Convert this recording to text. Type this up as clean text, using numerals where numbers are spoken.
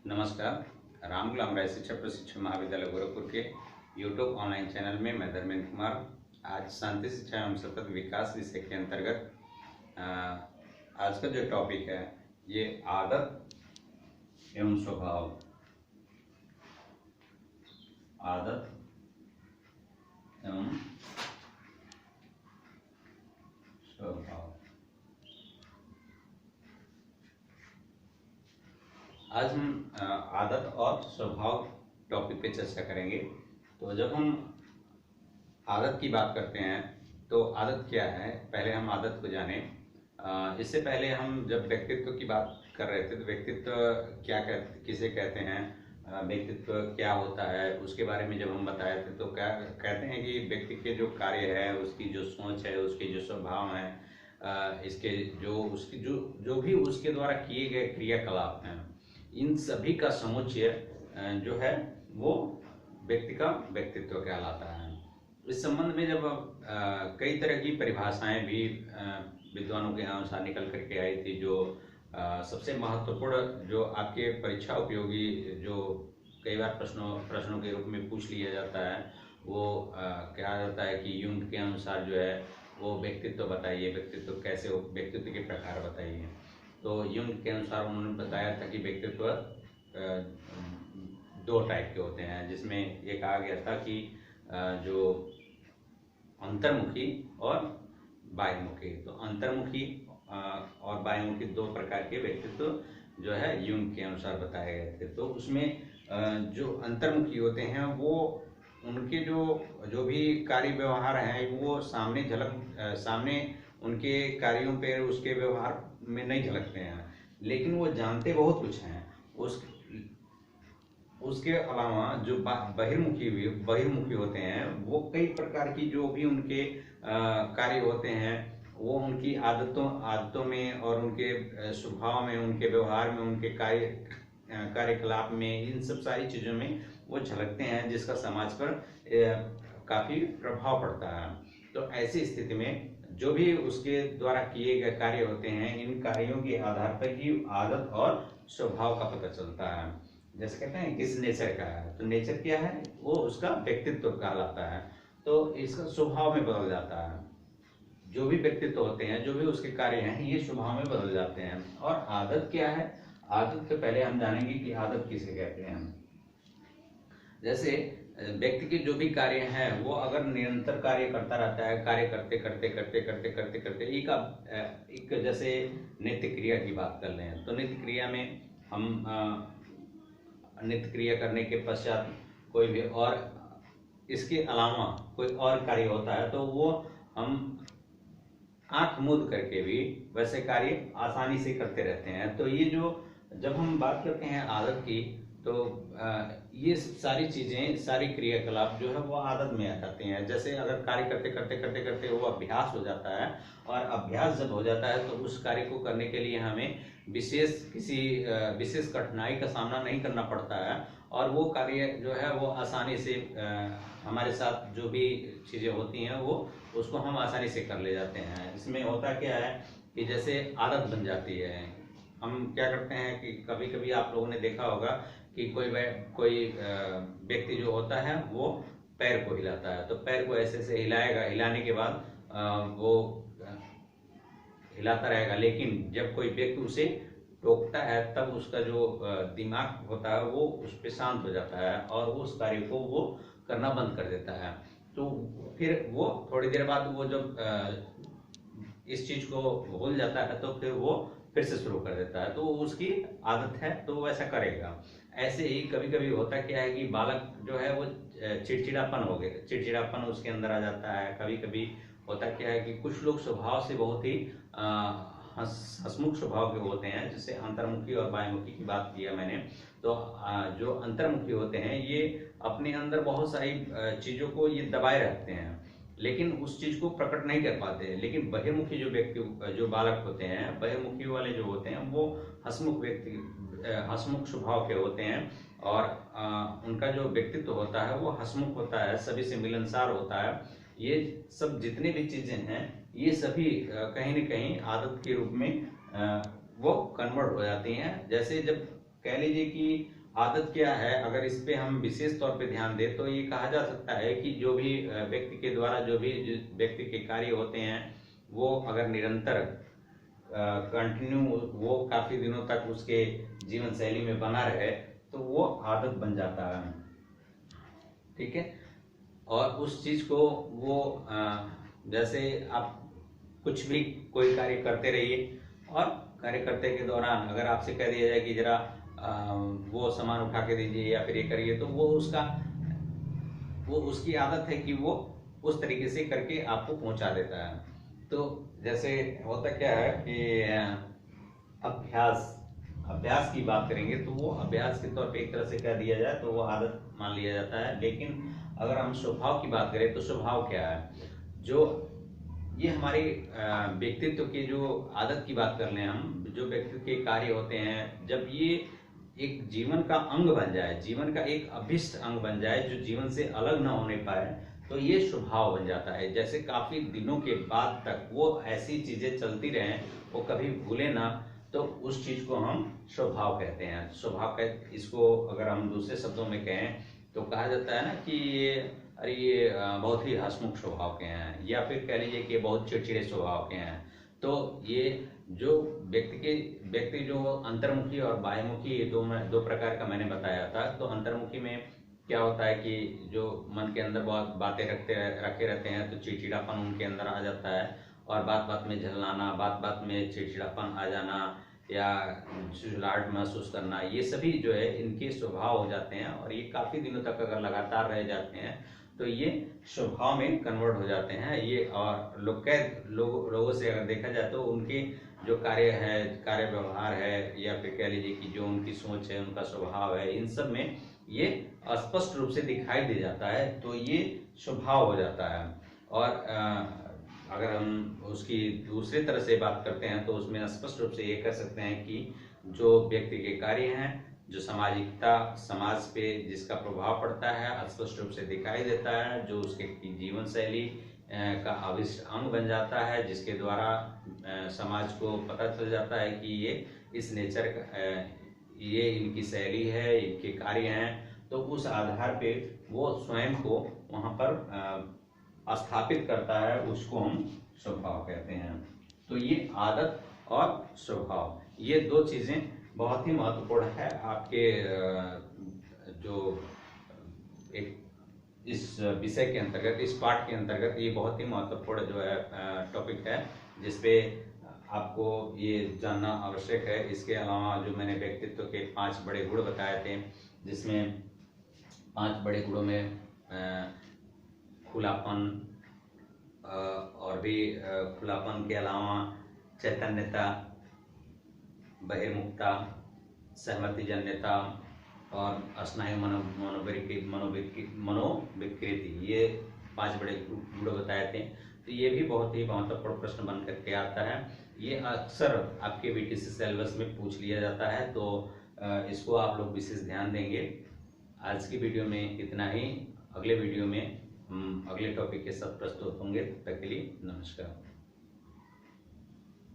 नमस्कार। राम गुलाम राय शिक्षा प्रशिक्षण महाविद्यालय गोरखपुर के यूट्यूब ऑनलाइन चैनल में मैं धर्मेंद्र कुमार आज शांति शिक्षा एवं सतत विकास विषय के अंतर्गत आज का जो टॉपिक है ये आदत एवं स्वभाव। आदत एवं स्वभाव। आज हम आदत और स्वभाव टॉपिक पे चर्चा करेंगे। तो जब हम आदत की बात करते हैं तो आदत क्या है, पहले हम आदत को जानें। इससे पहले हम जब व्यक्तित्व की बात कर रहे थे तो व्यक्तित्व किसे कहते हैं, व्यक्तित्व क्या होता है, उसके बारे में जब हम बताए थे तो क्या कहते हैं कि व्यक्ति के जो कार्य है, उसकी जो सोच है, उसके जो स्वभाव है, उसकी जो भी उसके द्वारा किए गए क्रियाकलाप हैं, इन सभी का समुच्चय जो है वो व्यक्ति का व्यक्तित्व कहलाता है। इस संबंध में जब कई तरह की परिभाषाएं भी विद्वानों के अनुसार निकल करके आई थी, जो सबसे महत्वपूर्ण जो आपके परीक्षा उपयोगी जो कई बार प्रश्नों के रूप में पूछ लिया जाता है वो कहा जाता है कि यूंग के अनुसार जो है वो व्यक्तित्व बताइए, व्यक्तित्व कैसे हो, व्यक्तित्व के प्रकार बताइए। तो यूंग के अनुसार उन्होंने बताया था कि व्यक्तित्व दो टाइप के होते हैं, जिसमें एक कहा गया था कि जो अंतर्मुखी और बाह्यमुखी। तो अंतर्मुखी और बाह्यमुखी दो प्रकार के व्यक्तित्व जो है यूंग के अनुसार बताए गए थे। तो उसमें जो अंतर्मुखी होते हैं वो उनके जो भी कार्य व्यवहार हैं वो सामने उनके कार्यों पे उसके व्यवहार में नहीं झलकते हैं, लेकिन वो जानते बहुत कुछ हैं। उसके अलावा जो बहिर्मुखी होते हैं वो कई प्रकार की जो भी उनके कार्य होते हैं वो उनकी आदतों में और उनके स्वभाव में, उनके व्यवहार में, उनके कार्यकलाप में, इन सब सारी चीजों में वो झलकते हैं, जिसका समाज पर काफी प्रभाव पड़ता है। तो ऐसी स्थिति में जो भी उसके द्वारा किए गए कार्य होते हैं, इन कार्यों के आधार पर ही आदत और स्वभाव का पता चलता है। जैसे कहते हैं किस नेचर का है, तो नेचर क्या है वो उसका व्यक्तित्व कहलाता है। तो इसका स्वभाव में बदल जाता है। जो भी व्यक्तित्व होते हैं, जो भी उसके कार्य हैं, ये स्वभाव में बदल जाते हैं। और आदत क्या है, आदत से पहले हम जानेंगे कि आदत किसे कहते हैं। जैसे व्यक्ति के जो भी कार्य हैं वो अगर निरंतर कार्य करता रहता है, कार्य करते एक जैसे नित्य क्रिया की बात कर लें तो नित्य क्रिया में हम नित्य क्रिया करने के पश्चात कोई भी और इसके अलावा कोई और कार्य होता है तो वो हम आंख मूंद करके भी वैसे कार्य आसानी से करते रहते हैं। तो ये जो जब हम बात करते हैं आदत की तो ये सारी चीजें, सारी क्रियाकलाप जो है वो आदत में आ जाती हैं। जैसे अगर कार्य करते वो अभ्यास हो जाता है, और अभ्यास जब हो जाता है तो उस कार्य को करने के लिए हमें किसी विशेष कठिनाई का सामना नहीं करना पड़ता है, और वो कार्य जो है वो आसानी से हमारे साथ जो भी चीजें होती हैं वो उसको हम आसानी से कर ले जाते हैं। इसमें होता क्या है कि जैसे आदत बन जाती है। हम क्या करते हैं कि कभी कभी आप लोगों ने देखा होगा कि कोई व्यक्ति जो होता है वो पैर को हिलाता है, तो पैर को ऐसे से हिलाएगा, हिलाने के बाद वो हिलाता रहेगा, लेकिन जब कोई व्यक्ति उसे टोकता है तब उसका जो दिमाग होता है वो उस पर शांत हो जाता है और उस कार्य को वो करना बंद कर देता है। तो फिर वो थोड़ी देर बाद वो जब इस चीज को भूल जाता है तो फिर वो फिर से शुरू कर देता है। तो उसकी आदत है तो वैसा करेगा। ऐसे ही कभी कभी होता क्या है कि बालक जो है वो चिड़चिड़ापन उसके अंदर आ जाता है। कभी कभी होता क्या है कि कुछ लोग स्वभाव से बहुत ही हंसमुख स्वभाव के होते हैं, जैसे अंतर्मुखी और बाह्यमुखी की बात किया मैंने। तो जो अंतर्मुखी होते हैं ये अपने अंदर बहुत सारी चीजों को ये दबाए रखते हैं, लेकिन उस चीज को प्रकट नहीं कर पाते। लेकिन बहिर्मुखी जो बालक होते हैं, बहिर्मुखी वाले जो होते हैं वो हंसमुख स्वभाव के होते हैं, और उनका जो व्यक्तित्व होता है वो हंसमुख होता है, सभी से मिलनसार होता है। ये सब जितने भी चीजें हैं ये सभी कहीं न कहीं आदत के रूप में वो कन्वर्ट हो जाती हैं। जैसे जब कह लीजिए कि आदत क्या है, अगर इस पे हम विशेष तौर पे ध्यान दें तो ये कहा जा सकता है कि जो भी व्यक्ति के द्वारा जो भी व्यक्ति के कार्य होते हैं वो अगर निरंतर कंटिन्यू वो काफी दिनों तक उसके जीवन शैली में बना रहे तो वो आदत बन जाता है। ठीक है, और उस चीज को वो जैसे आप कुछ भी कोई कार्य करते रहिए और कार्य करते के दौरान अगर आपसे कह दिया जाए कि जरा वो सामान उठा के दीजिए या फिर ये करिए, तो वो उसकी आदत है कि वो उस तरीके से करके आपको पहुंचा देता है। तो जैसे होता क्या है कि अभ्यास की बात करेंगे तो वो अभ्यास के तौर पे एक तरह से कह दिया जाए तो वो आदत मान लिया जाता है। लेकिन अगर हम स्वभाव की बात करें तो स्वभाव क्या है, जो ये हमारे व्यक्तित्व की जो आदत की बात कर लें हम, जो व्यक्तित्व के कार्य होते हैं, जब ये एक जीवन का अंग बन जाए, जीवन का एक अभिष्ट अंग बन जाए जो जीवन से अलग ना होने पाए, तो ये स्वभाव बन जाता है। जैसे काफी दिनों के बाद तक वो ऐसी चीजें चलती रहें, वो कभी भूले ना, तो उस चीज को हम स्वभाव कहते हैं। स्वभाव इसको अगर हम दूसरे शब्दों में कहें तो कहा जाता है ना कि ये बहुत ही हंसमुख स्वभाव के हैं, या फिर कह लीजिए कि बहुत चिड़चिड़े स्वभाव के हैं। तो ये जो व्यक्ति जो अंतर्मुखी और बाह्यमुखी दो प्रकार का मैंने बताया था। तो अंतर्मुखी में क्या होता है कि जो मन के अंदर बहुत बातें रखे रहते हैं, तो चिड़चिड़ापन उनके अंदर आ जाता है, और बात बात में झल्लाना, बात बात में चिड़चिड़ापन आ जाना या झुझलाहट महसूस करना, ये सभी जो है इनके स्वभाव हो जाते हैं। और ये काफी दिनों तक अगर लगातार रह जाते हैं तो ये स्वभाव में कन्वर्ट हो जाते हैं। ये और लोगों से अगर देखा जाए तो उनके जो कार्य व्यवहार है, या फिर कह लीजिए कि जो उनकी सोच है, उनका स्वभाव है, इन सब में ये स्पष्ट रूप से दिखाई दे जाता है। तो ये स्वभाव हो जाता है। और अगर हम उसकी दूसरी तरह से बात करते हैं तो उसमें स्पष्ट रूप से ये कह सकते हैं कि जो व्यक्ति के कार्य हैं, जो समाज पे जिसका प्रभाव पड़ता है, स्पष्ट रूप से दिखाई देता है, जो उसके जीवन शैली का अविष्ट अंग बन जाता है, जिसके द्वारा समाज को पता चल जाता है कि ये इस नेचर का ये इनकी शैली है, इनके कार्य हैं। तो उस आधार पे वो स्वयं को वहां पर स्थापित करता है, उसको हम स्वभाव कहते हैं। तो ये आदत और स्वभाव, ये दो चीजें बहुत ही महत्वपूर्ण है आपके जो एक इस विषय के अंतर्गत, इस पाठ के अंतर्गत ये बहुत ही महत्वपूर्ण जो है टॉपिक है, जिसपे आपको ये जानना आवश्यक है। इसके अलावा जो मैंने व्यक्तित्व के 5 बड़े गुण बताए थे, जिसमें 5 बड़े गुणों में खुलापन और भी खुलापन के अलावा चैतन्यता, बहिर्मुखता, सहमतिजन्यता और स्नायु मनोविकृति, ये 5 बड़े गुण बताए थे। तो ये भी बहुत ही महत्वपूर्ण प्रश्न बन करके आता है। ये अक्सर आपके बीटीसी सिलेबस में पूछ लिया जाता है, तो इसको आप लोग विशेष ध्यान देंगे। आज की वीडियो में इतना ही। अगले वीडियो में हम अगले टॉपिक के साथ प्रस्तुत होंगे। तब तक के लिए नमस्कार।